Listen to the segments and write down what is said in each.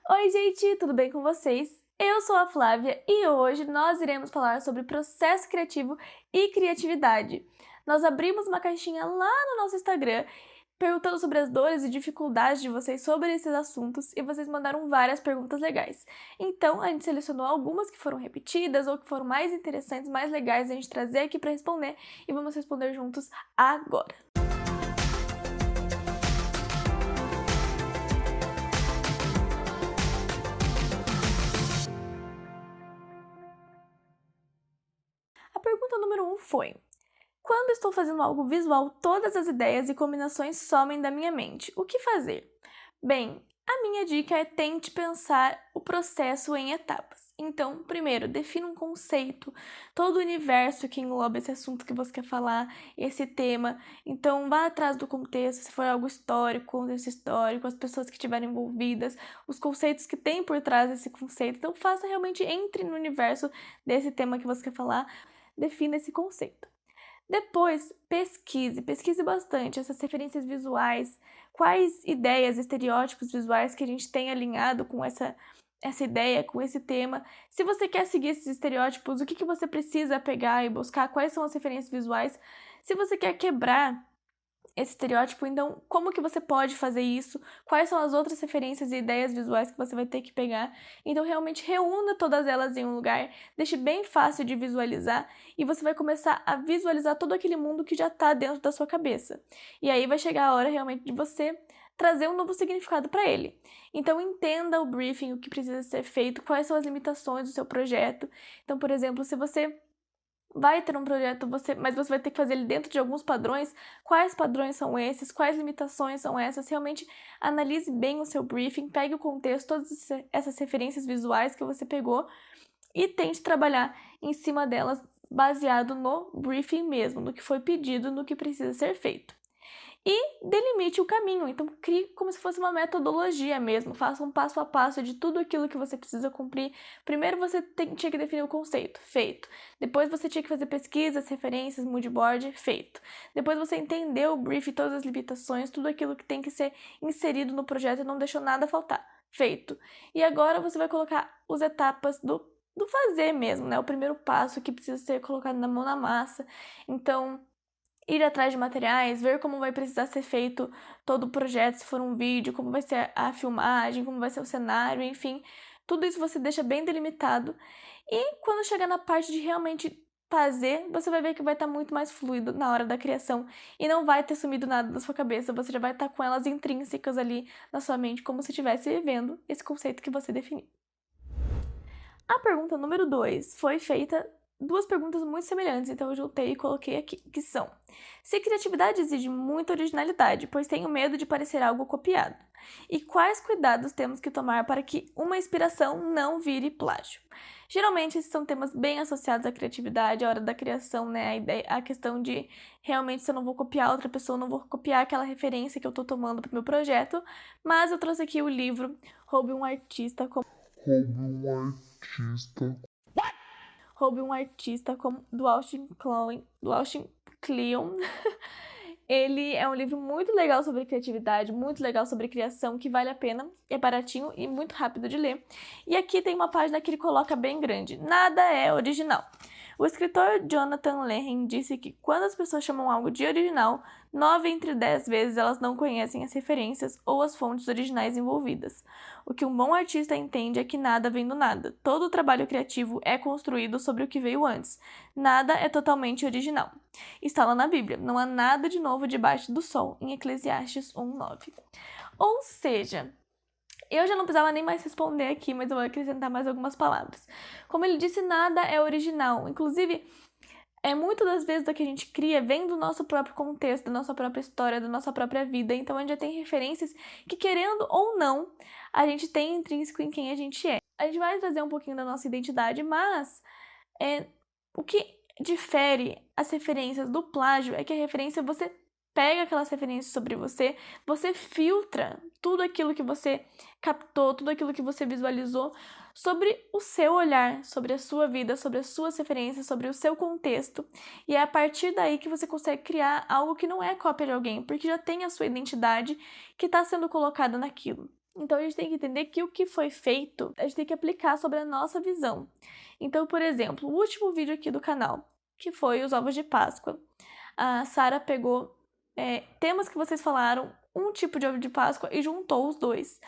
Oi, gente, tudo bem com vocês? Eu sou a Flávia e hoje nós iremos falar sobre processo criativo e criatividade. Nós abrimos uma caixinha lá no nosso Instagram perguntando sobre as dores e dificuldades de vocês sobre esses assuntos e vocês mandaram várias perguntas legais. Então, a gente selecionou algumas que foram repetidas ou que foram mais interessantes, mais legais de a gente trazer aqui para responder e vamos responder juntos agora. A pergunta número 1 foi: quando estou fazendo algo visual, todas as ideias e combinações somem da minha mente. O que fazer? Bem, a minha dica é tente pensar o processo em etapas. Então, primeiro, defina um conceito, todo o universo que engloba esse assunto que você quer falar, esse tema. Então, vá atrás do contexto, se for algo histórico, contexto histórico, as pessoas que estiverem envolvidas, os conceitos que tem por trás desse conceito. Então, faça realmente, entre no universo desse tema que você quer falar, defina esse conceito. Depois, pesquise bastante essas referências visuais, quais ideias, estereótipos visuais que a gente tem alinhado com essa ideia, com esse tema. Se você quer seguir esses estereótipos, o que você precisa pegar e buscar, quais são as referências visuais. Se você quer quebrar esse estereótipo, então como que você pode fazer isso? Quais são as outras referências e ideias visuais que você vai ter que pegar? Então realmente reúna todas elas em um lugar, deixe bem fácil de visualizar e você vai começar a visualizar todo aquele mundo que já está dentro da sua cabeça. E aí vai chegar a hora realmente de você trazer um novo significado para ele. Então entenda o briefing, o que precisa ser feito, quais são as limitações do seu projeto. Então, por exemplo, se você vai ter um projeto, mas você vai ter que fazer ele dentro de alguns padrões. Quais padrões são esses? Quais limitações são essas? Realmente analise bem o seu briefing, pegue o contexto, todas essas referências visuais que você pegou e tente trabalhar em cima delas baseado no briefing mesmo, no que foi pedido, no que precisa ser feito. E delimite o caminho, então crie como se fosse uma metodologia mesmo, faça um passo a passo de tudo aquilo que você precisa cumprir. Primeiro você tinha que definir o conceito, feito. Depois você tinha que fazer pesquisas, referências, moodboard, feito. Depois você entendeu o brief, todas as limitações, tudo aquilo que tem que ser inserido no projeto e não deixou nada faltar, feito. E agora você vai colocar as etapas do fazer mesmo, né? O primeiro passo que precisa ser colocado na mão na massa. Então, ir atrás de materiais, ver como vai precisar ser feito todo o projeto, se for um vídeo, como vai ser a filmagem, como vai ser o cenário, enfim. Tudo isso você deixa bem delimitado. E quando chegar na parte de realmente fazer, você vai ver que vai estar muito mais fluido na hora da criação e não vai ter sumido nada da sua cabeça, você já vai estar com elas intrínsecas ali na sua mente, como se estivesse vivendo esse conceito que você definiu. A pergunta número 2 foi feita duas perguntas muito semelhantes, então eu juntei e coloquei aqui, que são: se criatividade exige muita originalidade, pois tenho medo de parecer algo copiado, e quais cuidados temos que tomar para que uma inspiração não vire plágio? Geralmente esses são temas bem associados à criatividade, à hora da criação, né? A questão de realmente se eu não vou copiar outra pessoa, não vou copiar aquela referência que eu estou tomando para o meu projeto, mas eu trouxe aqui o livro Roube um Artista como Roube um Artista como do Austin Kleon. Ele é um livro muito legal sobre criatividade, muito legal sobre criação, que vale a pena, é baratinho e muito rápido de ler. E aqui tem uma página que ele coloca bem grande: nada é original. O escritor Jonathan Lehrer disse que quando as pessoas chamam algo de original, 9 entre 10 vezes elas não conhecem as referências ou as fontes originais envolvidas. O que um bom artista entende é que nada vem do nada. Todo o trabalho criativo é construído sobre o que veio antes. Nada é totalmente original. Está lá na Bíblia: não há nada de novo debaixo do sol, em Eclesiastes 1:9. Ou seja, eu já não precisava nem mais responder aqui, mas eu vou acrescentar mais algumas palavras. Como ele disse, nada é original. Inclusive, muitas das vezes o que a gente cria vem do nosso próprio contexto, da nossa própria história, da nossa própria vida. Então a gente já tem referências que, querendo ou não, a gente tem intrínseco em quem a gente é. A gente vai trazer um pouquinho da nossa identidade, mas o que difere as referências do plágio é que a referência, você pega aquelas referências sobre você, você filtra tudo aquilo que você captou, tudo aquilo que você visualizou sobre o seu olhar, sobre a sua vida, sobre as suas referências, sobre o seu contexto. E é a partir daí que você consegue criar algo que não é cópia de alguém, porque já tem a sua identidade que está sendo colocada naquilo. Então a gente tem que entender que o que foi feito, a gente tem que aplicar sobre a nossa visão. Então, por exemplo, o último vídeo aqui do canal, que foi os ovos de Páscoa, a Sara pegou temas que vocês falaram, um tipo de ovo de Páscoa e juntou os dois.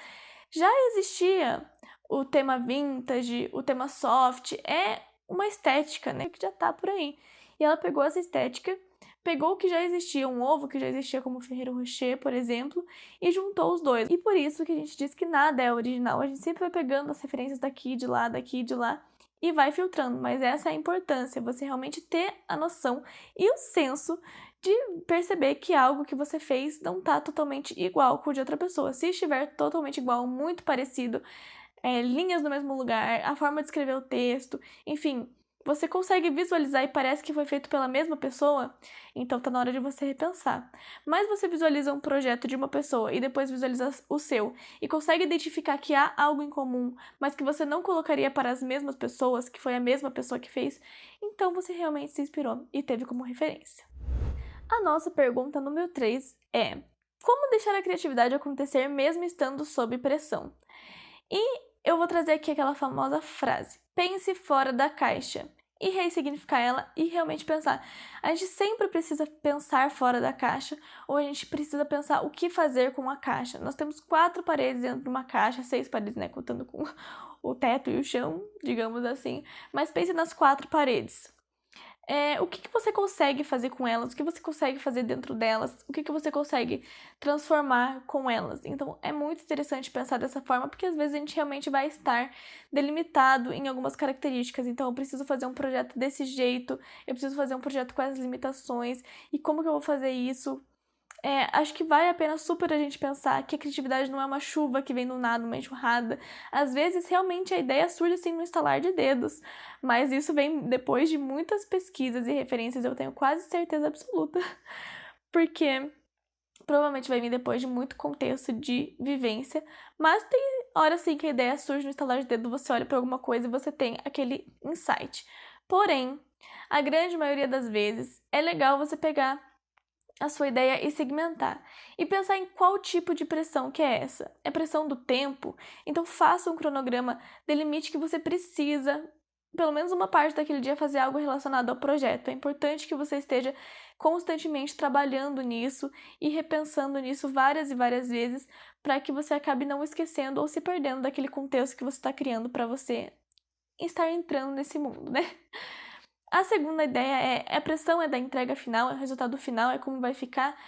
Já existia o tema vintage, o tema soft, é uma estética, né, que já tá por aí. E ela pegou essa estética, pegou o que já existia, um ovo que já existia como Ferrero Rocher, por exemplo, e juntou os dois. E por isso que a gente diz que nada é original, a gente sempre vai pegando as referências daqui, de lá, e vai filtrando, mas essa é a importância, você realmente ter a noção e o senso de perceber que algo que você fez não tá totalmente igual com o de outra pessoa. Se estiver totalmente igual, muito parecido, linhas no mesmo lugar, a forma de escrever o texto, enfim, você consegue visualizar e parece que foi feito pela mesma pessoa, então tá na hora de você repensar. Mas você visualiza um projeto de uma pessoa e depois visualiza o seu e consegue identificar que há algo em comum, mas que você não colocaria para as mesmas pessoas, que foi a mesma pessoa que fez, então você realmente se inspirou e teve como referência. A nossa pergunta número 3 é: como deixar a criatividade acontecer mesmo estando sob pressão? E eu vou trazer aqui aquela famosa frase: pense fora da caixa. E ressignificar ela e realmente pensar. A gente sempre precisa pensar fora da caixa, ou a gente precisa pensar o que fazer com a caixa. Nós temos 4 paredes dentro de uma caixa, 6 paredes, né, contando com o teto e o chão, digamos assim. Mas pense nas 4 paredes. O que você consegue fazer com elas, o que você consegue fazer dentro delas, o que você consegue transformar com elas. Então, é muito interessante pensar dessa forma, porque às vezes a gente realmente vai estar delimitado em algumas características. Então, eu preciso fazer um projeto desse jeito, eu preciso fazer um projeto com essas limitações, e como que eu vou fazer isso? Acho que vale a pena super a gente pensar que a criatividade não é uma chuva que vem do nada, uma enxurrada. Às vezes, realmente, a ideia surge assim no estalar de dedos, mas isso vem depois de muitas pesquisas e referências, eu tenho quase certeza absoluta, porque provavelmente vai vir depois de muito contexto de vivência, mas tem hora sim que a ideia surge no estalar de dedo, você olha para alguma coisa e você tem aquele insight. Porém, a grande maioria das vezes, é legal você pegar a sua ideia e segmentar. E pensar em qual tipo de pressão que é essa. É pressão do tempo? Então faça um cronograma, delimite que você precisa, pelo menos uma parte daquele dia, fazer algo relacionado ao projeto. É importante que você esteja constantemente trabalhando nisso e repensando nisso várias e várias vezes para que você acabe não esquecendo ou se perdendo daquele contexto que você está criando para você estar entrando nesse mundo, né? A segunda ideia a pressão é da entrega final, é o resultado final, é como vai ficar.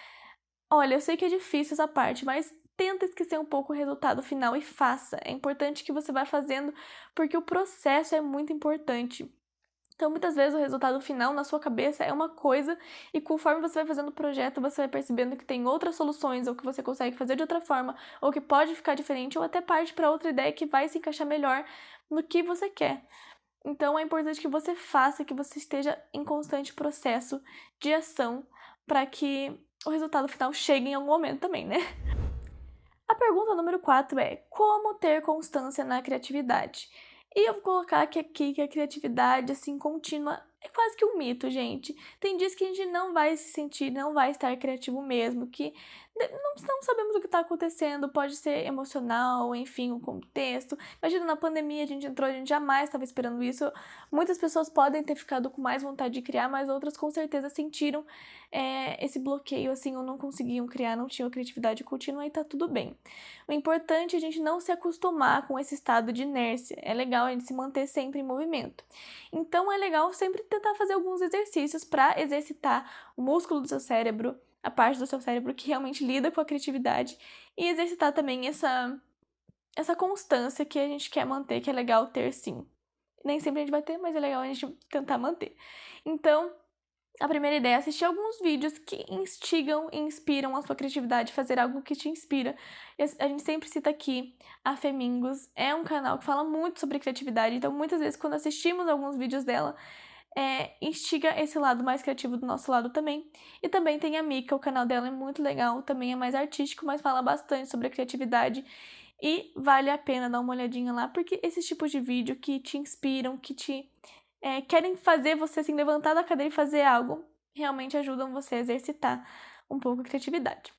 Olha, eu sei que é difícil essa parte, mas tenta esquecer um pouco o resultado final e faça. É importante que você vá fazendo, porque o processo é muito importante. Então, muitas vezes o resultado final na sua cabeça é uma coisa, e conforme você vai fazendo o projeto, você vai percebendo que tem outras soluções, ou que você consegue fazer de outra forma, ou que pode ficar diferente, ou até parte para outra ideia que vai se encaixar melhor no que você quer. Então é importante que você faça, que você esteja em constante processo de ação para que o resultado final chegue em algum momento também, né? A pergunta número 4 é: como ter constância na criatividade? E eu vou colocar aqui que a criatividade, assim, contínua é quase que um mito, gente. Tem dias que a gente não vai se sentir, não vai estar criativo mesmo, que não sabemos o que está acontecendo, pode ser emocional, enfim, o contexto. Imagina, na pandemia a gente entrou, a gente jamais estava esperando isso. Muitas pessoas podem ter ficado com mais vontade de criar, mas outras com certeza sentiram esse bloqueio, assim, ou não conseguiam criar, não tinham criatividade contínua e tá tudo bem. O importante é a gente não se acostumar com esse estado de inércia. É legal a gente se manter sempre em movimento. Então é legal sempre tentar fazer alguns exercícios para exercitar o músculo do seu cérebro, a parte do seu cérebro que realmente lida com a criatividade, e exercitar também essa constância que a gente quer manter, que é legal ter sim. Nem sempre a gente vai ter, mas é legal a gente tentar manter. Então, a primeira ideia é assistir alguns vídeos que instigam e inspiram a sua criatividade, fazer algo que te inspira. A gente sempre cita aqui a Femingos, é um canal que fala muito sobre criatividade, então muitas vezes quando assistimos alguns vídeos dela, instiga esse lado mais criativo do nosso lado também. E também tem a Mika, o canal dela é muito legal, também é mais artístico, mas fala bastante sobre a criatividade. E vale a pena dar uma olhadinha lá, porque esses tipos de vídeo que te inspiram, que te querem fazer você assim, levantar da cadeira e fazer algo, realmente ajudam você a exercitar um pouco a criatividade.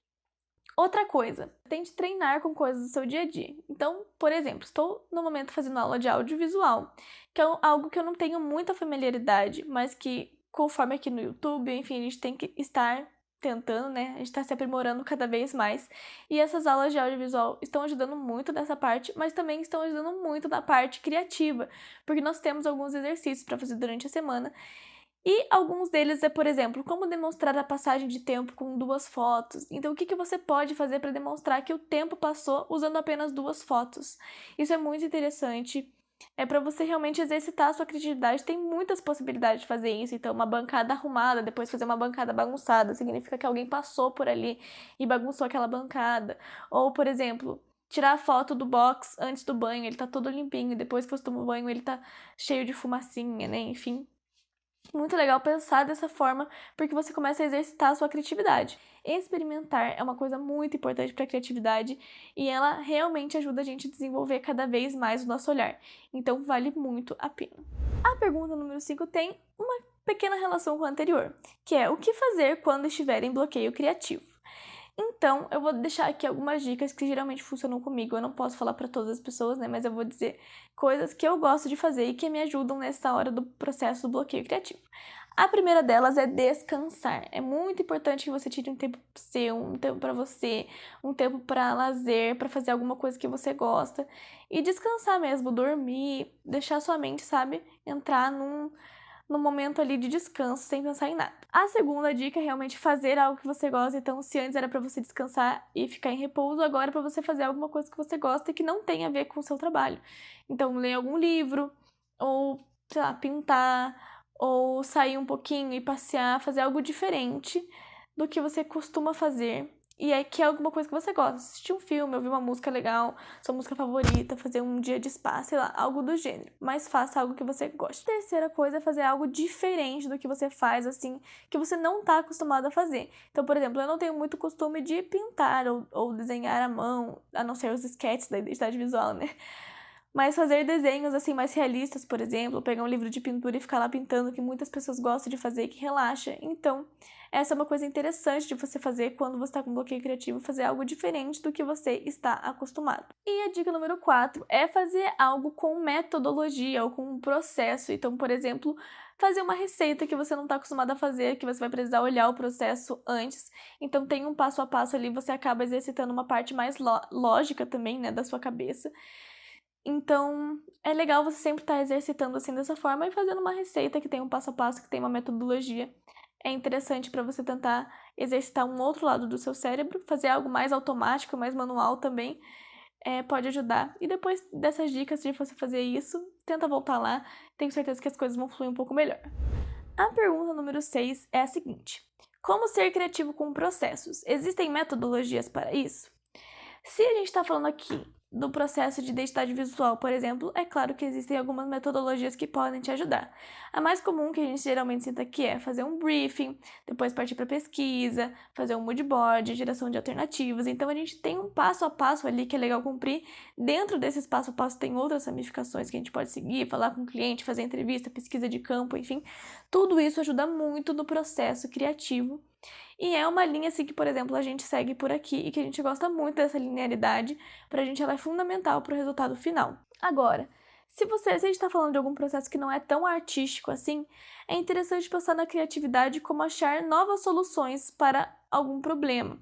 Outra coisa, tente treinar com coisas do seu dia a dia. Então, por exemplo, estou no momento fazendo aula de audiovisual, que é algo que eu não tenho muita familiaridade, mas que conforme aqui no YouTube, enfim, a gente tem que estar tentando, né? A gente está se aprimorando cada vez mais. E essas aulas de audiovisual estão ajudando muito nessa parte, mas também estão ajudando muito na parte criativa, porque nós temos alguns exercícios para fazer durante a semana. E alguns deles é, por exemplo, como demonstrar a passagem de tempo com 2 fotos. Então, o que você pode fazer para demonstrar que o tempo passou usando apenas 2 fotos? Isso é muito interessante. É para você realmente exercitar a sua criatividade. Tem muitas possibilidades de fazer isso. Então, uma bancada arrumada, depois fazer uma bancada bagunçada, significa que alguém passou por ali e bagunçou aquela bancada. Ou, por exemplo, tirar a foto do box antes do banho, ele tá todo limpinho, e depois que você toma o banho, ele tá cheio de fumacinha, né? Enfim. Muito legal pensar dessa forma, porque você começa a exercitar a sua criatividade. Experimentar é uma coisa muito importante para a criatividade e ela realmente ajuda a gente a desenvolver cada vez mais o nosso olhar. Então, vale muito a pena. A pergunta número 5 tem uma pequena relação com a anterior, que é o que fazer quando estiver em bloqueio criativo. Então, eu vou deixar aqui algumas dicas que geralmente funcionam comigo. Eu não posso falar para todas as pessoas, né? Mas eu vou dizer coisas que eu gosto de fazer e que me ajudam nessa hora do processo do bloqueio criativo. A primeira delas é descansar. É muito importante que você tire um tempo seu, um tempo para você, um tempo para lazer, para fazer alguma coisa que você gosta e descansar mesmo, dormir, deixar sua mente, sabe, entrar num momento ali de descanso, sem pensar em nada. A segunda dica é realmente fazer algo que você gosta. Então, se antes era para você descansar e ficar em repouso, agora é para você fazer alguma coisa que você gosta e que não tem a ver com o seu trabalho. Então, ler algum livro, ou, sei lá, pintar, ou sair um pouquinho e passear, fazer algo diferente do que você costuma fazer. E aí que é alguma coisa que você gosta. Assistir um filme, ouvir uma música legal, sua música favorita, fazer um dia de spa, sei lá, algo do gênero. Mas faça algo que você goste. Terceira coisa é fazer algo diferente do que você faz, assim, que você não tá acostumado a fazer. Então, por exemplo, eu não tenho muito costume de pintar ou desenhar à mão, a não ser os sketches da identidade visual, né? Mas fazer desenhos assim mais realistas, por exemplo, pegar um livro de pintura e ficar lá pintando, que muitas pessoas gostam de fazer, que relaxa. Então, essa é uma coisa interessante de você fazer quando você está com bloqueio criativo, fazer algo diferente do que você está acostumado. E a dica número 4 é fazer algo com metodologia ou com um processo. Então, por exemplo, fazer uma receita que você não está acostumado a fazer, que você vai precisar olhar o processo antes. Então, tem um passo a passo ali, você acaba exercitando uma parte mais lógica também, né, da sua cabeça. Então, é legal você sempre estar exercitando assim dessa forma e fazendo uma receita que tem um passo a passo, que tem uma metodologia. É interessante para você tentar exercitar um outro lado do seu cérebro, fazer algo mais automático, mais manual também, pode ajudar. E depois dessas dicas de você fazer isso, tenta voltar lá, tenho certeza que as coisas vão fluir um pouco melhor. A pergunta número 6 é a seguinte: como ser criativo com processos? Existem metodologias para isso? Se a gente está falando aqui do processo de identidade visual, por exemplo, é claro que existem algumas metodologias que podem te ajudar. A mais comum que a gente geralmente senta aqui é fazer um briefing, depois partir para pesquisa, fazer um mood board, geração de alternativas. Então a gente tem um passo a passo ali que é legal cumprir. Dentro desses passo a passo tem outras ramificações que a gente pode seguir, falar com o cliente, fazer entrevista, pesquisa de campo, enfim. Tudo isso ajuda muito no processo criativo. E é uma linha assim que, por exemplo, a gente segue por aqui e que a gente gosta muito dessa linearidade. Pra gente ela é fundamental pro resultado final. Agora, se a gente está falando de algum processo que não é tão artístico assim, é interessante pensar na criatividade como achar novas soluções para algum problema.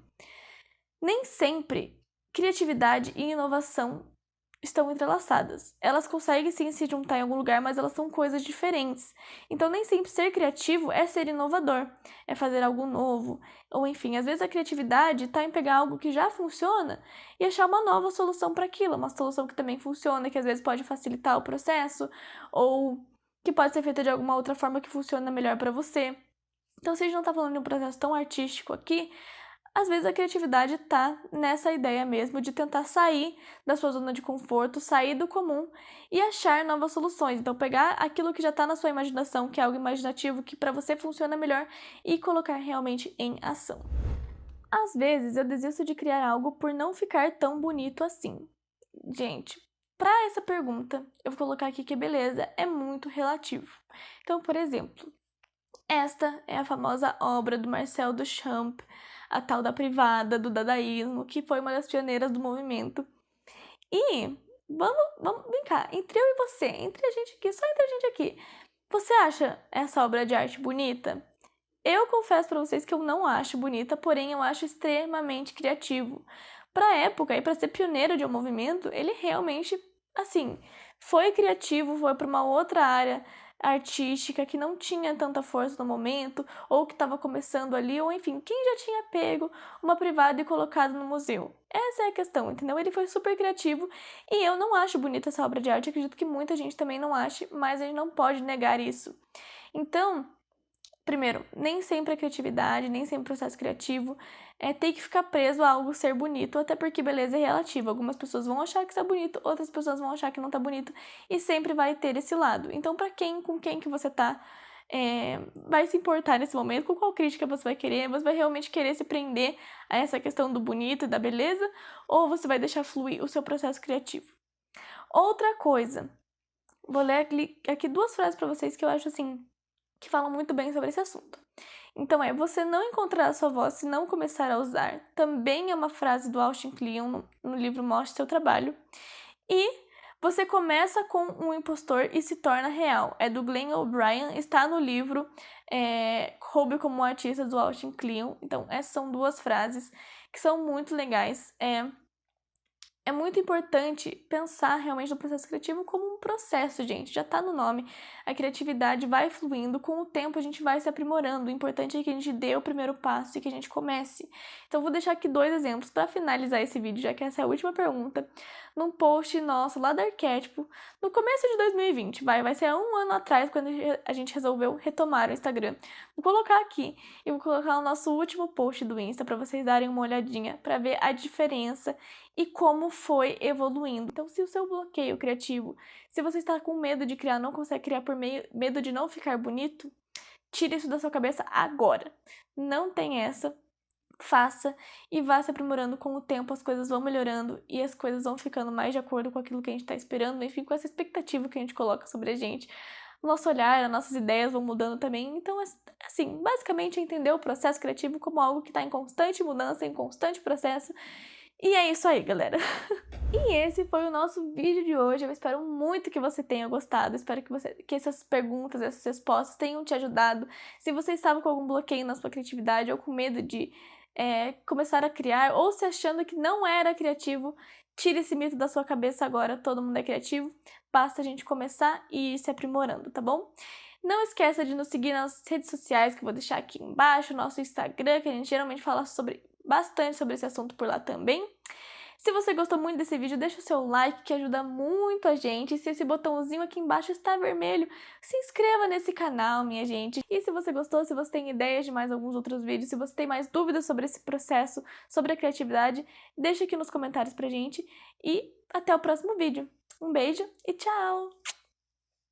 Nem sempre criatividade e inovação estão entrelaçadas. Elas conseguem sim se juntar em algum lugar, mas elas são coisas diferentes. Então, nem sempre ser criativo é ser inovador, é fazer algo novo. Ou enfim, às vezes a criatividade está em pegar algo que já funciona e achar uma nova solução para aquilo, uma solução que também funciona, que às vezes pode facilitar o processo, ou que pode ser feita de alguma outra forma que funciona melhor para você. Então, se a gente não está falando de um processo tão artístico aqui, às vezes a criatividade tá nessa ideia mesmo de tentar sair da sua zona de conforto, sair do comum e achar novas soluções. Então, pegar aquilo que já está na sua imaginação, que é algo imaginativo, que para você funciona melhor, e colocar realmente em ação. Às vezes, eu desisto de criar algo por não ficar tão bonito assim. Gente, para essa pergunta, eu vou colocar aqui que beleza é muito relativo. Então, por exemplo, esta é a famosa obra do Marcel Duchamp, a tal da Privada, do dadaísmo, que foi uma das pioneiras do movimento. E vamos brincar, entre eu e você, entre a gente aqui, só entre a gente aqui. Você acha essa obra de arte bonita? Eu confesso para vocês que eu não acho bonita, porém eu acho extremamente criativo. Para a época e para ser pioneiro de um movimento, ele realmente, assim, foi criativo, foi para uma outra área artística que não tinha tanta força no momento, ou que estava começando ali, ou enfim, quem já tinha pego uma privada e colocado no museu. Essa é a questão, entendeu? Ele foi super criativo e eu não acho bonita essa obra de arte, acredito que muita gente também não ache, mas a gente não pode negar isso. Então, primeiro, nem sempre a criatividade, nem sempre o processo criativo tem que ficar preso a algo ser bonito, até porque beleza é relativa. Algumas pessoas vão achar que está bonito, outras pessoas vão achar que não está bonito, e sempre vai ter esse lado. Então, para quem, com quem que você tá, vai se importar nesse momento, com qual crítica você vai querer? Você vai realmente querer se prender a essa questão do bonito e da beleza, ou você vai deixar fluir o seu processo criativo? Outra coisa, vou ler aqui duas frases para vocês que eu acho assim que falam muito bem sobre esse assunto. Então você não encontrar a sua voz se não começar a usar, também é uma frase do Austin Kleon no livro Mostre Seu Trabalho. E você começa com um impostor e se torna real. É do Glenn O'Brien, está no livro Roube como Artista, do Austin Kleon. Então essas são duas frases que são muito legais. É muito importante pensar realmente no processo criativo como um processo, gente. Já tá no nome. A criatividade vai fluindo, com o tempo a gente vai se aprimorando. O importante é que a gente dê o primeiro passo e que a gente comece. Então, vou deixar aqui dois exemplos para finalizar esse vídeo, já que essa é a última pergunta. Num post nosso lá da Arquétipo, no começo de 2020, vai ser há um ano atrás, quando a gente resolveu retomar o Instagram. Vou colocar aqui e vou colocar o nosso último post do Insta para vocês darem uma olhadinha, para ver a diferença e como foi evoluindo. Então, se o seu bloqueio criativo, se você está com medo de criar, não consegue criar por medo de não ficar bonito, tire isso da sua cabeça agora. Não tem essa. Faça e vá se aprimorando com o tempo, as coisas vão melhorando e as coisas vão ficando mais de acordo com aquilo que a gente está esperando, enfim, com essa expectativa que a gente coloca sobre a gente. O nosso olhar, as nossas ideias vão mudando também. Então, assim, basicamente entender o processo criativo como algo que está em constante mudança, em constante processo. E é isso aí, galera. E esse foi o nosso vídeo de hoje. Eu espero muito que você tenha gostado. Espero que essas perguntas, essas respostas tenham te ajudado. Se você estava com algum bloqueio na sua criatividade ou com medo de começar a criar, ou se achando que não era criativo, tire esse mito da sua cabeça agora. Todo mundo é criativo. Basta a gente começar e ir se aprimorando, tá bom? Não esqueça de nos seguir nas redes sociais, que eu vou deixar aqui embaixo, nosso Instagram, que a gente geralmente fala bastante sobre esse assunto por lá também. Se você gostou muito desse vídeo, deixa o seu like, que ajuda muito a gente. E se esse botãozinho aqui embaixo está vermelho, se inscreva nesse canal, minha gente. E se você gostou, se você tem ideias de mais alguns outros vídeos, se você tem mais dúvidas sobre esse processo, sobre a criatividade, deixa aqui nos comentários pra gente. E até o próximo vídeo. Um beijo e tchau!